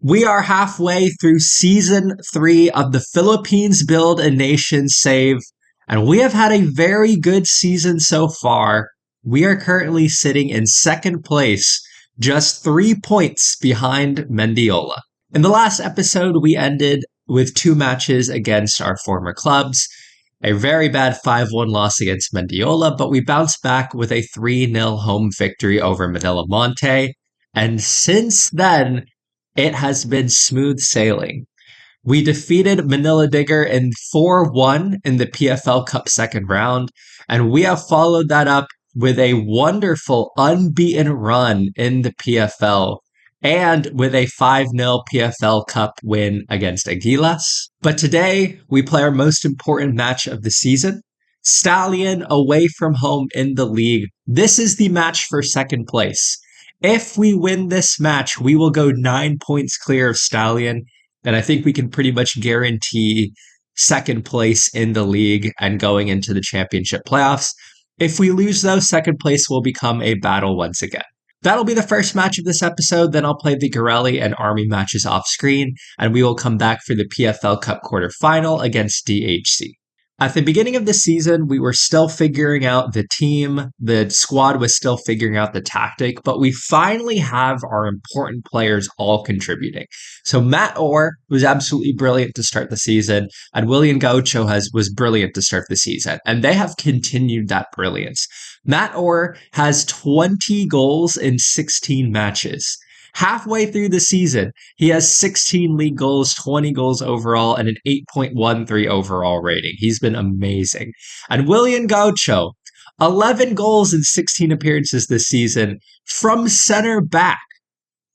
We are halfway through season 3 of the Philippines Build a Nation Save, and we have had a very good season so far. We are currently sitting in second place, just 3 points behind Mendiola. In the last episode, we ended with 2 matches against our former clubs, a very bad 5-1 loss against Mendiola, but we bounced back with a 3-0 home victory over Manila Monte, and since then, it has been smooth sailing. We defeated Manila Digger in 4-1 in the PFL Cup second round, and we have followed that up with a wonderful unbeaten run in the PFL and with a 5-0 PFL Cup win against Aguilas. But today, we play our most important match of the season, Stallion away from home in the league. This is the match for second place. If we win this match, we will go 9 points clear of Stallion, and I think we can pretty much guarantee second place in the league and going into the championship playoffs. If we lose, though, second place will become a battle once again. That'll be the first match of this episode, then I'll play the Gorelli and Army matches off screen, and we will come back for the PFL Cup quarterfinal against DHC. At the beginning of the season, we were still figuring out the team, the squad was still figuring out the tactic, but we finally have our important players all contributing. So Matt Orr was absolutely brilliant to start the season, and William Gaucho was brilliant to start the season, and they have continued that brilliance. Matt Orr has 20 goals in 16 matches. Halfway through the season, he has 16 league goals, 20 goals overall, and an 8.13 overall rating. He's been amazing. And William Gaucho, 11 goals in 16 appearances this season from center back.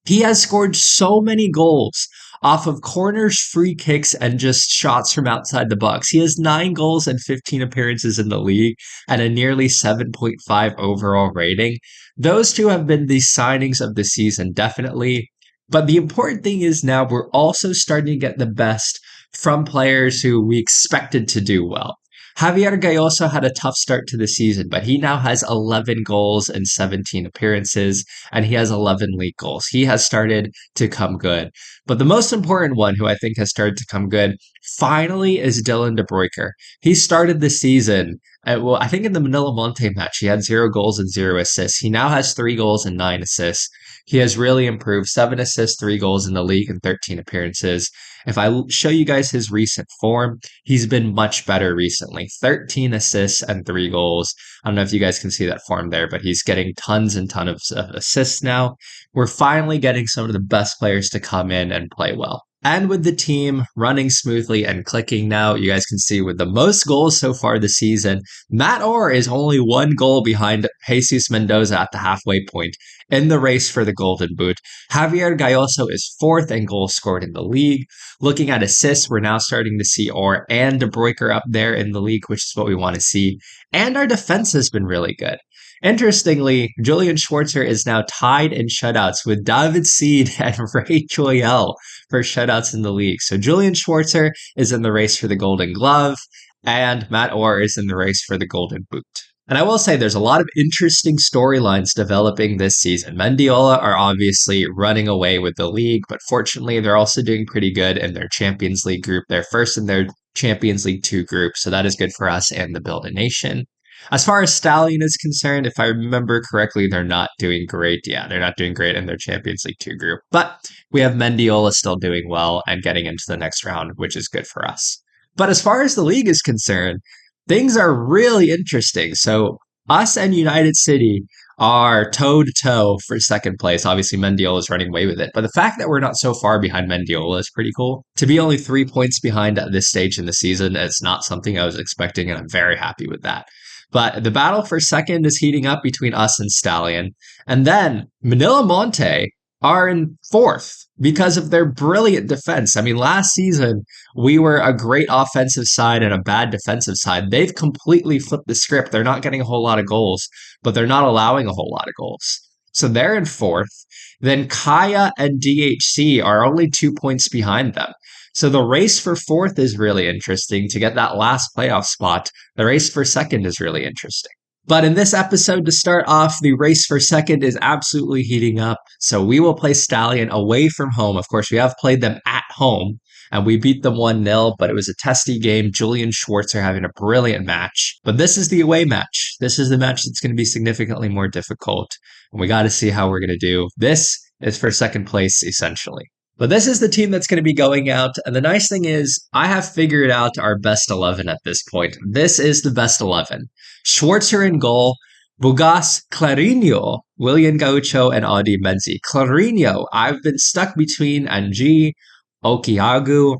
He has scored so many goals off of corners, free kicks, and just shots from outside the box. He has 9 goals and 15 appearances in the league and a nearly 7.5 overall rating. Those two have been the signings of the season, definitely. But the important thing is now we're also starting to get the best from players who we expected to do well. Javier Gayoso had a tough start to the season, but he now has 11 goals in 17 appearances, and he has 11 league goals. He has started to come good. But the most important one who I think has started to come good finally is Dylan De Bruyker. He started the season, I think in the Manila Monte match, he had 0 goals and 0 assists. He now has 3 goals and 9 assists. He has really improved, 7 assists, 3 goals in the league and 13 appearances. If I show you guys his recent form, he's been much better recently. 13 assists and 3 goals. I don't know if you guys can see that form there, but he's getting tons and tons of assists now. We're finally getting some of the best players to come in and play well. And with the team running smoothly and clicking now, you guys can see with the most goals so far this season, Matt Orr is only 1 goal behind Jesus Mendoza at the halfway point in the race for the Golden Boot. Javier Gayoso is 4th in goals scored in the league. Looking at assists, we're now starting to see Orr and De Bruyker up there in the league, which is what we want to see. And our defense has been really good. Interestingly, Julian Schwarzer is now tied in shutouts with David Seed and Ray Joyel for shutouts in the league. So Julian Schwarzer is in the race for the Golden Glove, and Matt Orr is in the race for the Golden Boot. And I will say there's a lot of interesting storylines developing this season. Mendiola are obviously running away with the league, but fortunately they're also doing pretty good in their Champions League group. They're first in their Champions League 2 group, so that is good for us and the Build a Nation. As far as Stallion is concerned, if I remember correctly, they're not doing great. Yeah, they're not doing great in their Champions League 2 group. But we have Mendiola still doing well and getting into the next round, which is good for us. But as far as the league is concerned, things are really interesting. So us and United City are toe-to-toe for second place. Obviously, Mendiola is running away with it. But the fact that we're not so far behind Mendiola is pretty cool. To be only 3 points behind at this stage in the season is not something I was expecting, and I'm very happy with that. But the battle for second is heating up between us and Stallion. And then Manila Monte are in 4th because of their brilliant defense. I mean, last season, we were a great offensive side and a bad defensive side. They've completely flipped the script. They're not getting a whole lot of goals, but they're not allowing a whole lot of goals. So they're in 4th. Then Kaya and DHC are only 2 points behind them. So the race for 4th is really interesting. To get that last playoff spot, the race for 2nd is really interesting. But in this episode, to start off, the race for second is absolutely heating up. So we will play Stallion away from home. Of course, we have played them at home and we beat them 1-0, but it was a testy game. Julian Schwartzer having a brilliant match. But this is the away match. This is the match that's going to be significantly more difficult. And we got to see how we're going to do. This is for second place, essentially. But this is the team that's going to be going out. And the nice thing is, I have figured out our best 11 at this point. This is the best 11. Schwartzer in goal, Bugas, Clarinho, William Gaucho, and Audi Menzi. Clarinho, I've been stuck between Angie, Okiagu,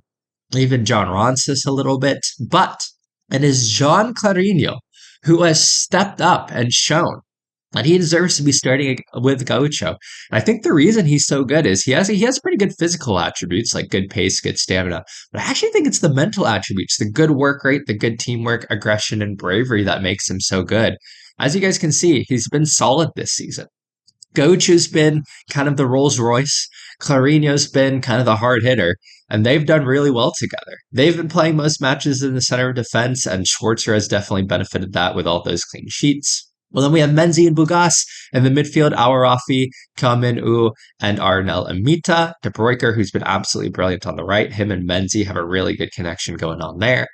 even John Ronsis a little bit. But it is Jean Clarinho who has stepped up and shown that he deserves to be starting with Gaucho. And I think the reason he's so good is he has pretty good physical attributes like good pace, good stamina. But I actually think it's the mental attributes, the good work rate, the good teamwork, aggression, and bravery that makes him so good. As you guys can see, he's been solid this season. Gaucho's been kind of the Rolls Royce. Clarinho's been kind of the hard hitter. And they've done really well together. They've been playing most matches in the center of defense, and Schwartzer has definitely benefited that with all those clean sheets. Well, then we have Menzi and Bugas in the midfield, Awarafi, Kamin U, and Arnel Amita. De Bruyker, who's been absolutely brilliant on the right. Him and Menzi have a really good connection going on there.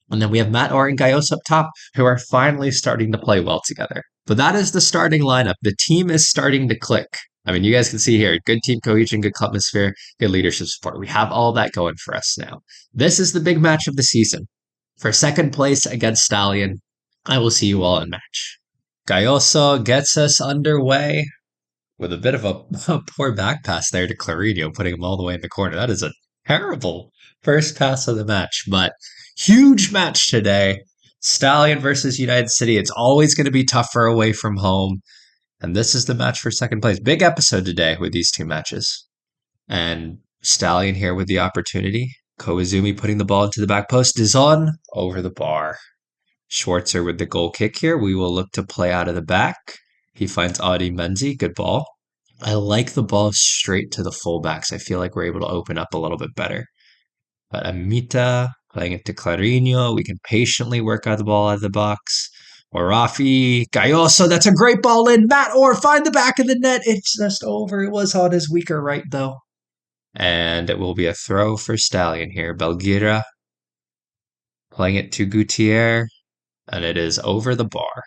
And then we have Matt Orr and Gaios up top, who are finally starting to play well together. But that is the starting lineup. The team is starting to click. I mean, you guys can see here, good team cohesion, good atmosphere, good leadership support. We have all that going for us now. This is the big match of the season. For second place against Stallion, I will see you all in match. Gayoso gets us underway with a bit of a poor back pass there to Clarinho, putting him all the way in the corner. That is a terrible first pass of the match, but huge match today. Stallion versus United City. It's always going to be tougher away from home. And this is the match for second place. Big episode today with these two matches. And Stallion here with the opportunity. Koizumi putting the ball into the back post. Dizon over the bar. Schwartzer with the goal kick here. We will look to play out of the back. He finds Audi Menzi. Good ball. I like the ball straight to the fullbacks. I feel like we're able to open up a little bit better. But Amita playing it to Clarinho. We can patiently work out the ball out of the box. Or Rafi, Gayoso, that's a great ball in. Matt Orr, find the back of the net. It's just over. It was on his weaker right, though. And it will be a throw for Stallion here. Belgira playing it to Gutierrez. And it is over the bar.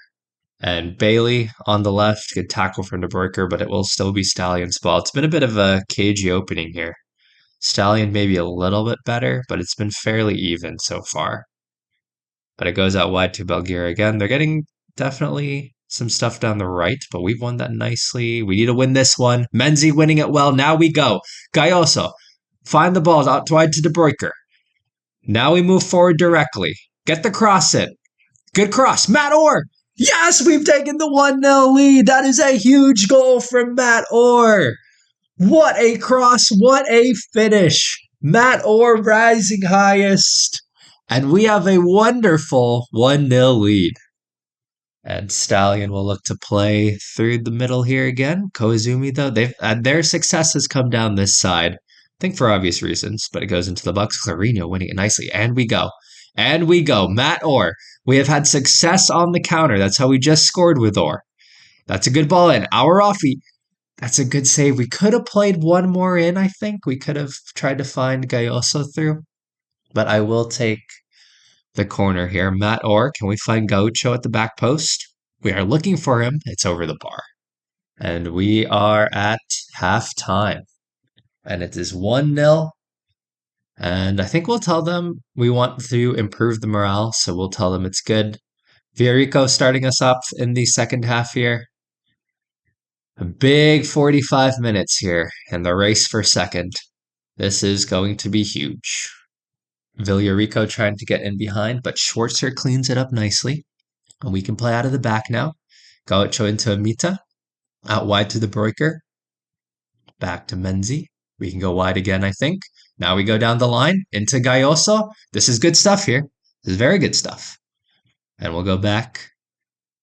And Bailey on the left, good tackle from De Bruyker, but it will still be Stallion's ball. It's been a bit of a cagey opening here. Stallion maybe a little bit better, but it's been fairly even so far. But it goes out wide to Belgira again. They're getting definitely some stuff down the right, but we've won that nicely. We need to win this one. Menzi winning it well. Now we go. Gayoso, find the ball out wide to De Bruyker. Now we move forward directly. Get the cross in. Good cross. Matt Orr. Yes, we've taken the 1-0 lead. That is a huge goal from Matt Orr. What a cross. What a finish. Matt Orr rising highest. And we have a wonderful 1-0 lead. And Stallion will look to play through the middle here again. Koizumi, though, their success has come down this side. I think for obvious reasons, but it goes into the box. Clarinho winning it nicely. And we go. And we go. Matt Orr. We have had success on the counter. That's how we just scored with Orr. That's a good ball in. Awarafi. That's a good save. We could have played one more in, I think. We could have tried to find Gayoso through. But I will take the corner here. Matt Orr. Can we find Gaucho at the back post? We are looking for him. It's over the bar. And we are at halftime. And it is 1-0. And I think we'll tell them we want to improve the morale, so we'll tell them it's good. Viorico starting us up in the second half here. A big 45 minutes here in the race for second. This is going to be huge. Villarico trying to get in behind, but Schwartzer cleans it up nicely. And we can play out of the back now. Gaucho into Amita. Out wide to De Bruyker. Back to Menzi. We can go wide again, I think. Now we go down the line into Gayoso. This is good stuff here. This is very good stuff. And we'll go back.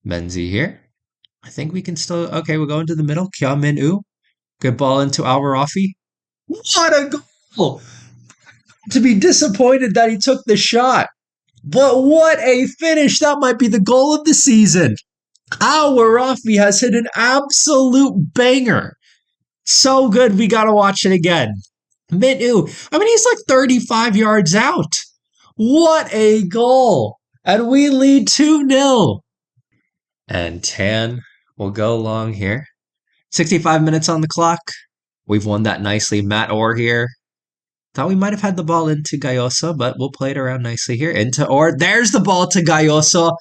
Menzi here. I think we can still... Okay, we'll go into the middle. Kyamin U. Good ball into Awarafi. What a goal! To be disappointed that he took the shot. But what a finish. That might be the goal of the season. Rafi has hit an absolute banger. So good, we gotta watch it again. Minu, he's like 35 yards out. What a goal! And we lead 2-0. And Tan will go long here. 65 minutes on the clock. We've won that nicely. Matt Orr here. Thought we might have had the ball into Gayoso, but we'll play it around nicely here. Into Orr. There's the ball to Gayoso.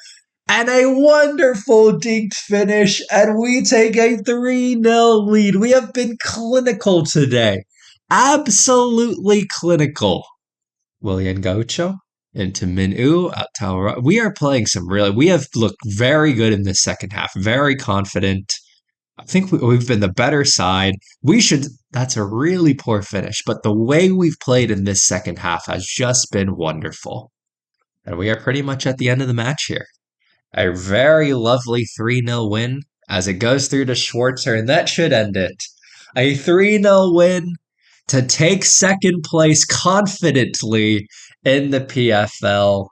And a wonderful dinked finish. And we take a 3-0 lead. We have been clinical today. Absolutely clinical. William Gaucho into Minu. We are playing we have looked very good in this second half. Very confident. I think we've been the better side. That's a really poor finish, but the way we've played in this second half has just been wonderful. And we are pretty much at the end of the match here. A very lovely 3-0 win as it goes through to Schwarzer, and that should end it. A 3-0 win to take second place confidently in the PFL.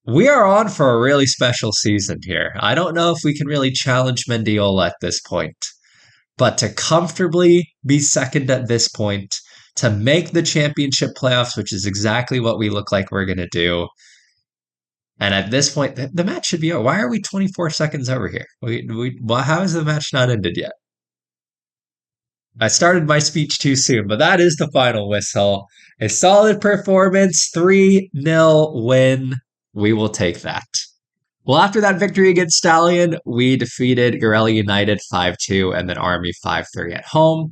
We are on for a really special season here. I don't know if we can really challenge Mendiola at this point, but to comfortably be second at this point, to make the championship playoffs, which is exactly what we look like we're going to do. And at this point, the match should be over. Why are we 24 seconds over here? How has the match not ended yet? I started my speech too soon, but that is the final whistle. A solid performance, 3-0 win. We will take that. Well, after that victory against Stallion, we defeated Gorilla United 5-2 and then Army 5-3 at home.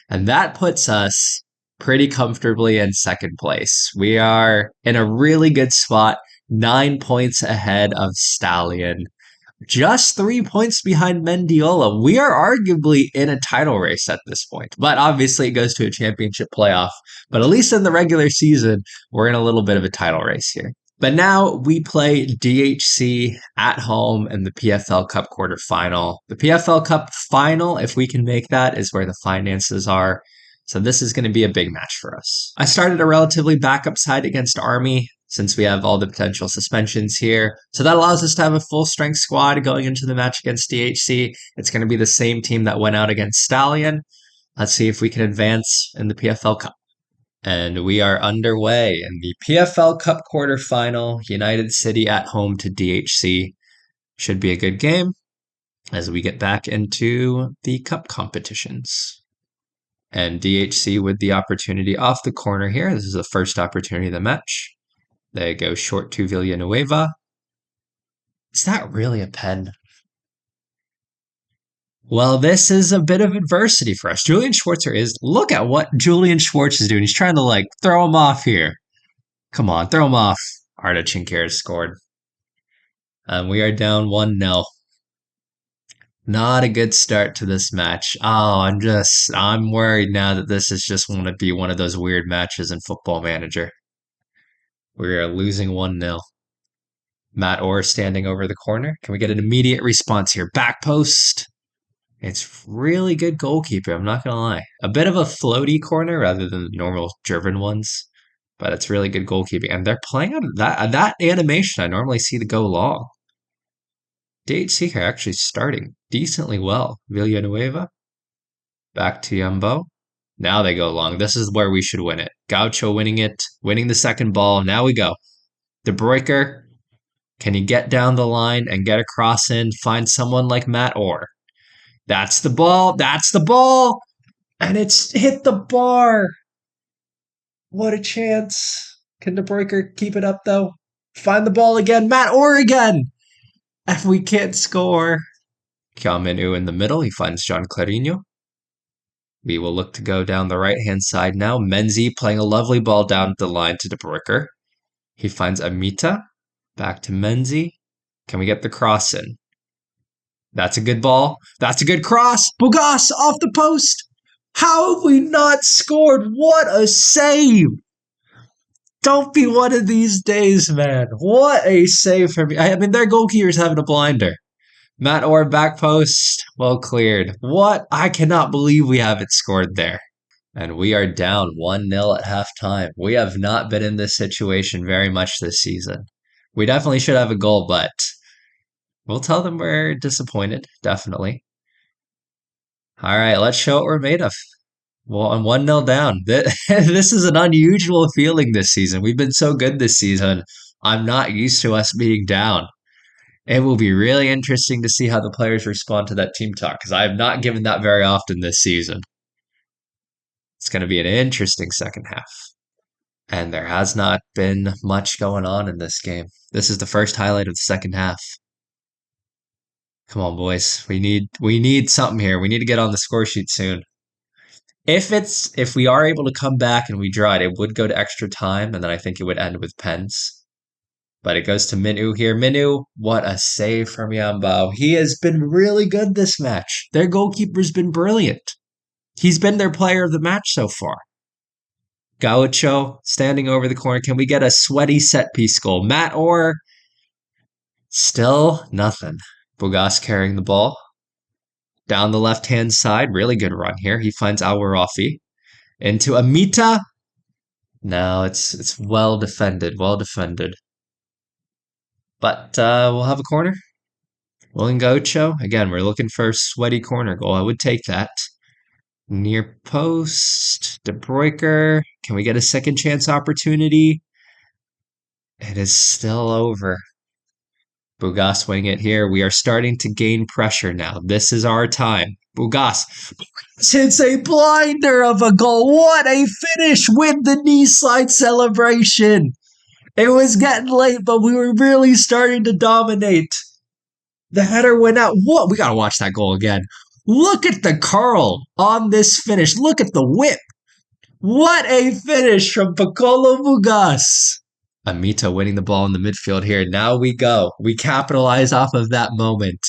And that puts us pretty comfortably in second place. We are in a really good spot, 9 points ahead of Stallion. Just 3 points behind Mendiola. We are arguably in a title race at this point. But obviously it goes to a championship playoff. But at least in the regular season, we're in a little bit of a title race here. But now we play DHC at home in the PFL Cup quarterfinal. The PFL Cup final, if we can make that, is where the finances are. So this is going to be a big match for us. I started a relatively backup side against Army since we have all the potential suspensions here. So that allows us to have a full strength squad going into the match against DHC. It's going to be the same team that went out against Stallion. Let's see if we can advance in the PFL Cup. And we are underway in the PFL Cup quarterfinal. United City at home to DHC. Should be a good game as we get back into the cup competitions. And DHC with the opportunity off the corner here. This is the first opportunity of the match. They go short to Villanueva. Is that really a pen? Well, this is a bit of adversity for us. Julian Schwarzer look at what Julian Schwartz is doing. He's trying to throw him off here. Come on, throw him off. Arda Chinker has scored. And we are down 1-0. Not a good start to this match. I'm worried now that this is just going to be one of those weird matches in Football Manager. We are losing 1-0. Matt Orr standing over the corner. Can we get an immediate response here? Back post. It's really good goalkeeping, I'm not going to lie. A bit of a floaty corner rather than the normal driven ones, but it's really good goalkeeping. And they're playing out of that animation I normally see to go long. DHC are actually starting decently well. Villanueva. Back to Yumbo. Now they go long. This is where we should win it. Gaucho winning it, winning the second ball. Now we go. De Bruyker. Can he get down the line and get a cross in? Find someone like Matt Orr. That's the ball. That's the ball. And it's hit the bar. What a chance. Can De Bruyker keep it up, though? Find the ball again. Matt Orr again. And we can't score. Kiaminu in the middle. He finds John Clarino. We will look to go down the right-hand side now. Menzi playing a lovely ball down the line to De Bruyker. He finds Amita. Back to Menzi. Can we get the cross in? That's a good ball. That's a good cross. Bugas off the post. How have we not scored? What a save. Don't be one of these days, man. What a save for me. Their goalkeeper's having a blinder. Matt Orr back post. Well cleared. What? I cannot believe we haven't scored there. And we are down 1-0 at halftime. We have not been in this situation very much this season. We definitely should have a goal, but We'll tell them we're disappointed, definitely. All right, let's show what we're made of. Well, I'm 1-0 down. This is an unusual feeling this season. We've been so good this season. I'm not used to us being down. It will be really interesting to see how the players respond to that team talk because I have not given that very often this season. It's going to be an interesting second half. And there has not been much going on in this game. This is the first highlight of the second half. Come on, boys. We need something here. We need to get on the score sheet soon. If we are able to come back and we draw it, it would go to extra time, and then I think it would end with pens. But it goes to Minu here. Minu, what a save from Yambao. He has been really good this match. Their goalkeeper's been brilliant. He's been their player of the match so far. Gaucho standing over the corner. Can we get a sweaty set piece goal? Matt Orr, still nothing. Bugas carrying the ball. Down the left-hand side. Really good run here. He finds Awarafi. Into Amita. No, it's well defended. Well defended. But we'll have a corner. William Gaucho. Again, we're looking for a sweaty corner goal. I would take that. Near post. De Bruyker. Can we get a second chance opportunity? It is still over. Bugas winning it here. We are starting to gain pressure now. This is our time. Bugas hits a blinder of a goal. What a finish with the knee slide celebration. It was getting late, but we were really starting to dominate. The header went out. What? We got to watch that goal again. Look at the curl on this finish. Look at the whip. What a finish from Piccolo Bugas. Amita winning the ball in the midfield here. Now we go. We capitalize off of that moment.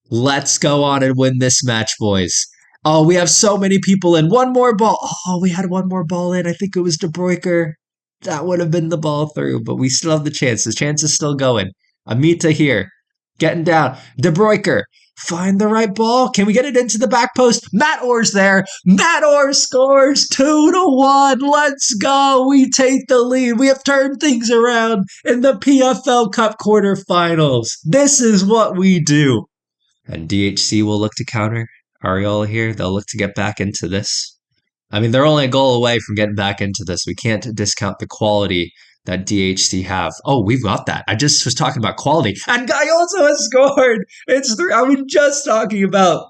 Let's go on and win this match, boys. Oh, we have so many people in. One more ball. Oh, we had one more ball in. I think it was De Bruyker. That would have been the ball through, but we still have the chance. The chance is still going. Amita here. Getting down. De Bruyker. Find the right ball. Can we get it into the back post? Matt Orr's there. Matt Orr scores 2-1. Let's go. We take the lead. We have turned things around in the PFL Cup quarterfinals. This is what we do. And DHC will look to counter Ariola here. They'll look to get back into this. I mean, they're only a goal away from getting back into this. We can't discount the quality that DHC have. Oh, we've got that. I just was talking about quality. And Guy also has scored. It's 3. I was just talking about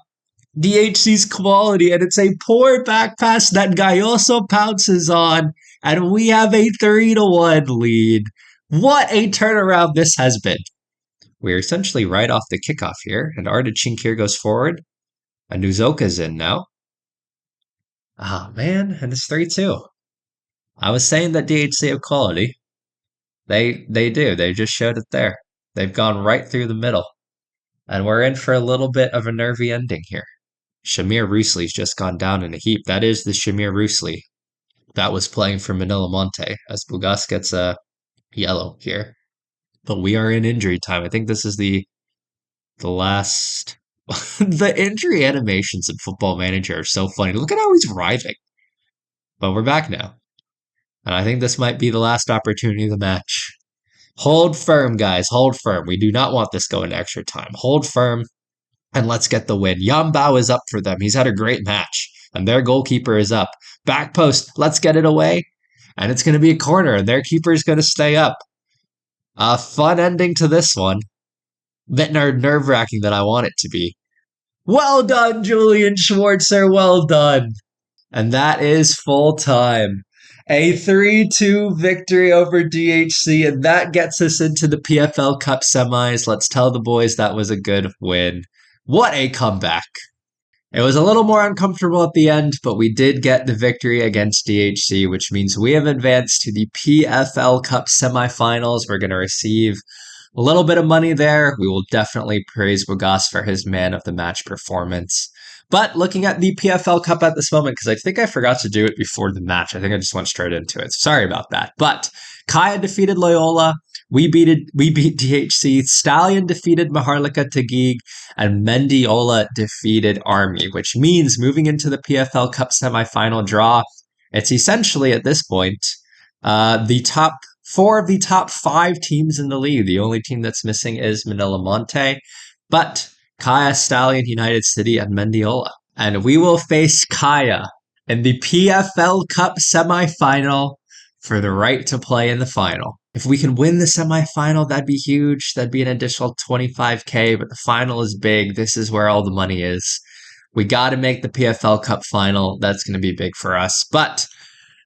DHC's quality, and it's a poor back pass that Gayoso pounces on, and we have a 3-1 lead. What a turnaround this has been. We're essentially right off the kickoff here, and Arda Chinkir goes forward, and Nuzoka's in now. Oh, man, and it's 3-2. I was saying that DHC have quality. They do. They just showed it there. They've gone right through the middle. And we're in for a little bit of a nervy ending here. Shamir Rusely's just gone down in a heap. That is the Shamir Rusely that was playing for Manila Monte, as Bugas gets a yellow here. But we are in injury time. I think this is the last... The injury animations in Football Manager are so funny. Look at how he's writhing. But we're back now. And I think this might be the last opportunity of the match. Hold firm, guys. Hold firm. We do not want this going to extra time. Hold firm, and let's get the win. Yambao is up for them. He's had a great match, and their goalkeeper is up. Back post. Let's get it away. And it's going to be a corner, and their keeper is going to stay up. A fun ending to this one. Bit nerve-wracking than I want it to be. Well done, Julian Schwartzer. Well done. And that is full time. A 3-2 victory over DHC, and that gets us into the PFL Cup semis. Let's tell the boys that was a good win. What a comeback. It was a little more uncomfortable at the end, but we did get the victory against DHC, which means we have advanced to the PFL Cup semifinals. We're going to receive a little bit of money there. We will definitely praise Bugas for his man of the match performance. But looking at the PFL Cup at this moment, because I think I forgot to do it before the match. I think I just went straight into it. Sorry about that. But Kaya defeated Loyola. We beat DHC. Stallion defeated Maharlika Taguig. And Mendiola defeated Army, which means moving into the PFL Cup semifinal draw, it's essentially at this point the top 4 of the top 5 teams in the league. The only team that's missing is Manila Monte, but Kaya, Stallion, United City, and Mendiola. And we will face Kaya in the PFL Cup semifinal for the right to play in the final. If we can win the semifinal, that'd be huge. That'd be an additional 25K, but the final is big. This is where all the money is. We got to make the PFL Cup final. That's going to be big for us. But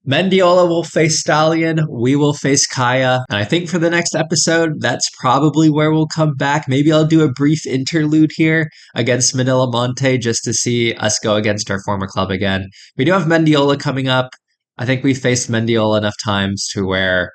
Mendiola will face Stallion. We will face Kaya. And I think for the next episode, that's probably where we'll come back. Maybe I'll do a brief interlude here against Manila Monte just to see us go against our former club again. We do have Mendiola coming up. I think we faced Mendiola enough times to where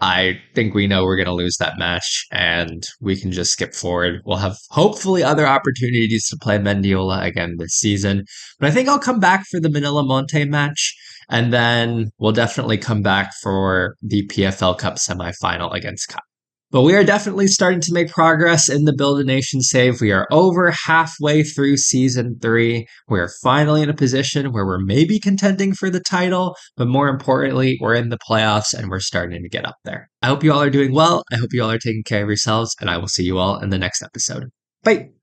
I think we know we're going to lose that match and we can just skip forward. We'll have hopefully other opportunities to play Mendiola again this season. But I think I'll come back for the Manila Monte match and then we'll definitely come back for the PFL Cup semifinal against Cup. But we are definitely starting to make progress in the Build a Nation save. We are over halfway through season 3. We are finally in a position where we're maybe contending for the title, but more importantly, we're in the playoffs and we're starting to get up there. I hope you all are doing well. I hope you all are taking care of yourselves, and I will see you all in the next episode. Bye.